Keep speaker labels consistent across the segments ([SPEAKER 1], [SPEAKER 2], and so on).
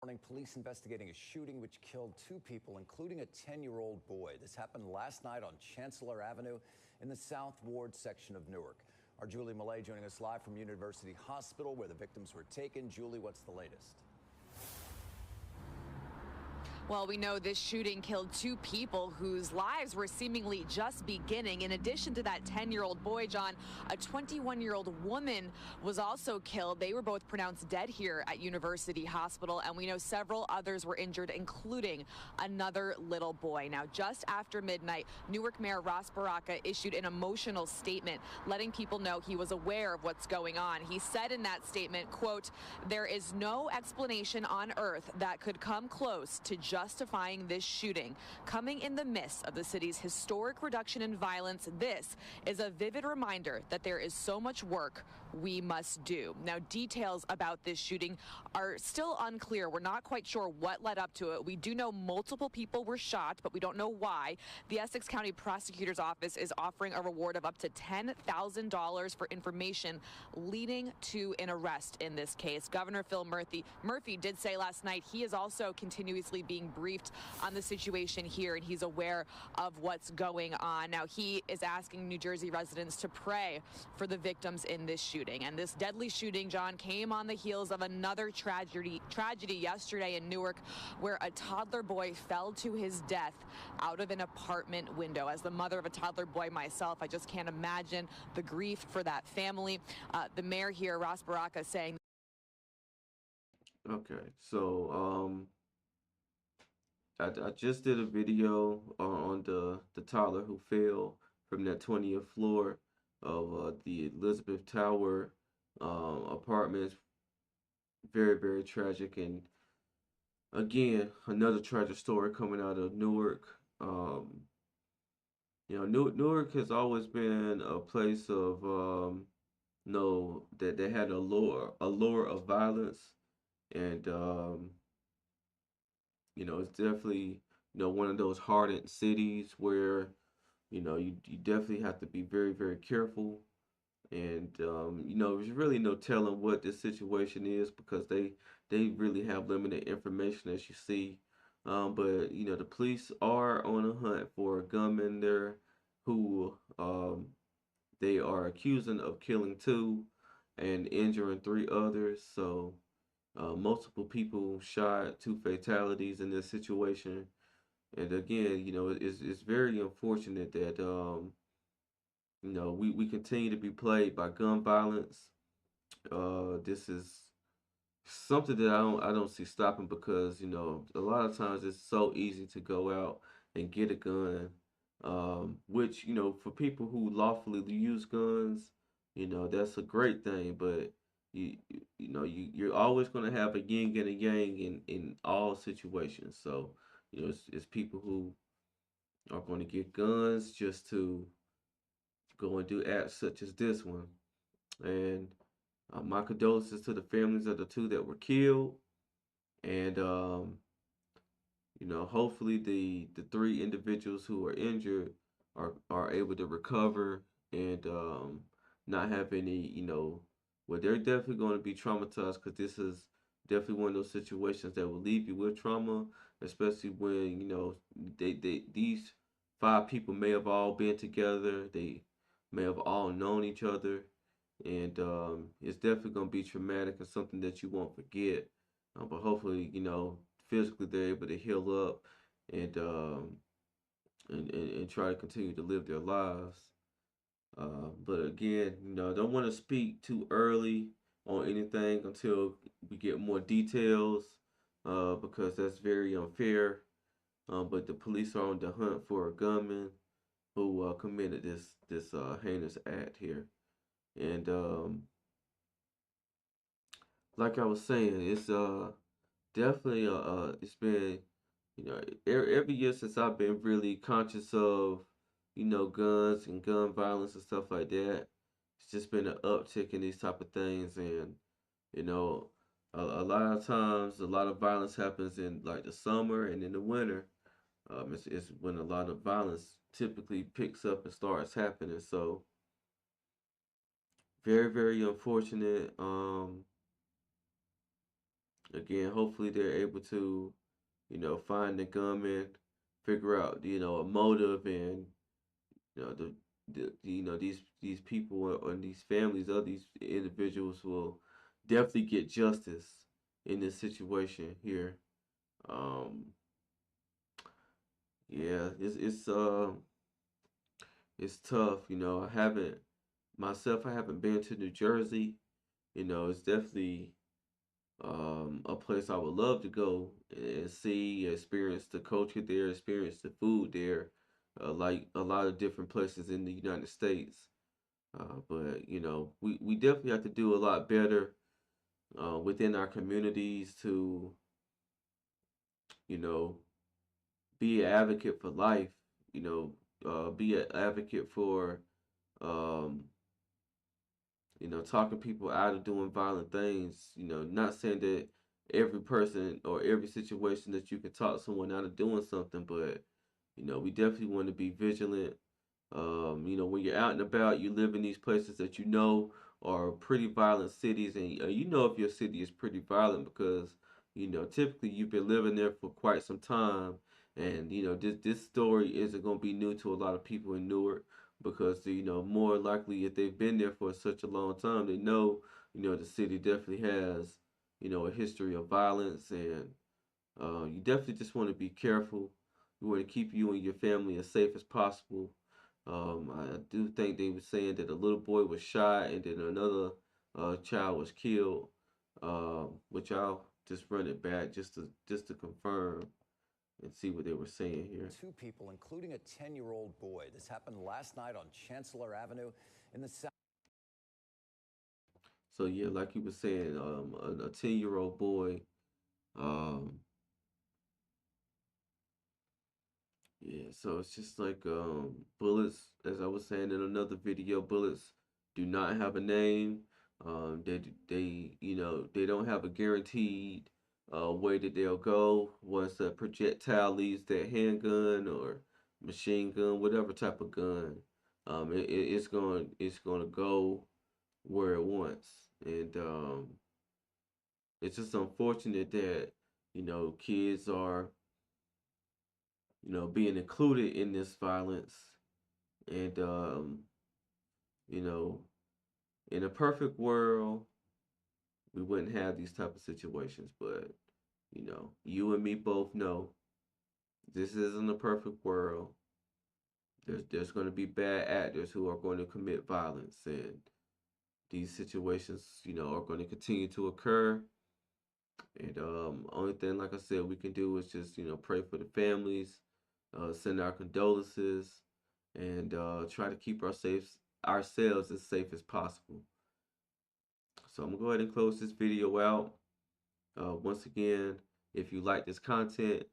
[SPEAKER 1] Morning, police investigating a shooting which killed two people, including a 10-year-old boy. This happened last night on Chancellor Avenue in the South Ward section of Newark. Our Julie Millay joining us live from University Hospital, where the victims were taken. Julie, what's the latest?
[SPEAKER 2] Well, we know this shooting killed two people whose lives were seemingly just beginning. In addition to that 10-year-old boy, John, a 21-year-old woman was also killed. They were both pronounced dead here at University Hospital, and we know several others were injured, including another little boy. Now, just after midnight, Newark Mayor Ross Baraka issued an emotional statement letting people know he was aware of what's going on. He said in that statement, quote, "There is no explanation on earth that could come close to justifying this shooting. Coming in the midst of the city's historic reduction in violence, this is a vivid reminder that there is so much work we must do." Now, details about this shooting are still unclear. We're not quite sure what led up to it. We do know multiple people were shot, but we don't know why. The Essex County Prosecutor's Office is offering a reward of up to $10,000 for information leading to an arrest in this case. Governor Phil Murphy did say last night he is also continuously being briefed on the situation here, and he's aware of what's going on. Now, he is asking New Jersey residents to pray for the victims in this shooting. And this deadly shooting, John, came on the heels of another tragedy yesterday in Newark, where a toddler boy fell to his death out of an apartment window. As the mother of a toddler boy myself, I just can't imagine the grief for that family. The mayor here, Ross Baraka, saying.
[SPEAKER 3] Okay, so I just did a video on the toddler who fell from that 20th floor of the Elizabeth Tower apartments. Very, very tragic. And again, another tragic story coming out of Newark. Newark has always been a place of, that they had a lure of violence. And, it's definitely, one of those hardened cities where, you definitely have to be very, very careful. And, there's really no telling what this situation is because they really have limited information, as you see. But, the police are on a hunt for a gunman there who they are accusing of killing two and injuring three others. So, multiple people shot, two fatalities in this situation. And again, it's very unfortunate that, we continue to be plagued by gun violence. This is something that I don't see stopping because, a lot of times it's so easy to go out and get a gun, which, for people who lawfully use guns, that's a great thing. But you're always going to have a yin and a yang in all situations. So, it's people who are going to get guns just to go and do acts such as this one. And my condolences to the families of the two that were killed. And, hopefully the three individuals who are injured are able to recover and not have any, well, they're definitely going to be traumatized because this is definitely one of those situations that will leave you with trauma, especially when, these five people may have all been together. They may have all known each other. And it's definitely going to be traumatic and something that you won't forget. But hopefully, physically they're able to heal up and and try to continue to live their lives. But again, I don't want to speak too early on anything until we get more details, because that's very unfair. But the police are on the hunt for a gunman who committed this heinous act here. And like I was saying, it's definitely it's been, every year since I've been really conscious of, guns and gun violence and stuff like that. It's just been an uptick in these type of things. And you know a lot of times a lot of violence happens in like the summer and in the winter. It's when a lot of violence typically picks up and starts happening. So very, very unfortunate. again, hopefully they're able to, find the gunman, figure out, a motive, and these people or these families of these individuals will definitely get justice in this situation here. Um, yeah, it's tough. I haven't been to New Jersey. It's definitely a place I would love to go and see, experience the culture there, experience the food there, like a lot of different places in the United States. But we definitely have to do a lot better within our communities to, you know, be an advocate for life. Be an advocate for, um, talking people out of doing violent things. Not saying that every person or every situation that you can talk someone out of doing something, but we definitely want to be vigilant. When you're out and about, you live in these places that are pretty violent cities, and if your city is pretty violent because typically you've been living there for quite some time, and this story isn't going to be new to a lot of people in Newark because more likely if they've been there for such a long time, they know the city definitely has a history of violence, and you definitely just want to be careful. You want to keep you and your family as safe as possible. I do think they were saying that a little boy was shot and then another child was killed. Which I'll just run it back just to confirm and see what they were saying here.
[SPEAKER 1] Two people, including a 10-year-old boy. This happened last night on Chancellor Avenue in the South.
[SPEAKER 3] So yeah, like you were saying, a 10-year-old boy. Um, Yeah, so it's just like bullets, as I was saying in another video, bullets do not have a name. They don't have a guaranteed way that they'll go once a projectile leaves that handgun or machine gun, whatever type of gun. It's going to go where it wants, and it's just unfortunate that kids are being included in this violence. And, you know, in a perfect world, we wouldn't have these type of situations. But, you and me both know this isn't a perfect world. There's going to be bad actors who are going to commit violence. And these situations, are going to continue to occur. And only thing, like I said, we can do is just, pray for the families, send our condolences, and try to keep ourselves as safe as possible. So I'm gonna go ahead and close this video out. Once again, if you like this content,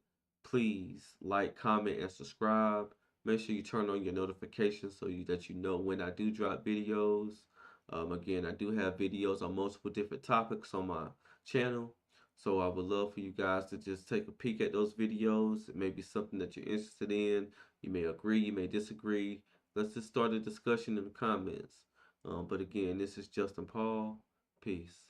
[SPEAKER 3] please like, comment, and subscribe. Make sure you turn on your notifications that you know when I do drop videos. Again, I do have videos on multiple different topics on my channel. So I would love for you guys to just take a peek at those videos. It may be something that you're interested in. You may agree, you may disagree. Let's just start a discussion in the comments. But again, this is Justin Paul. Peace.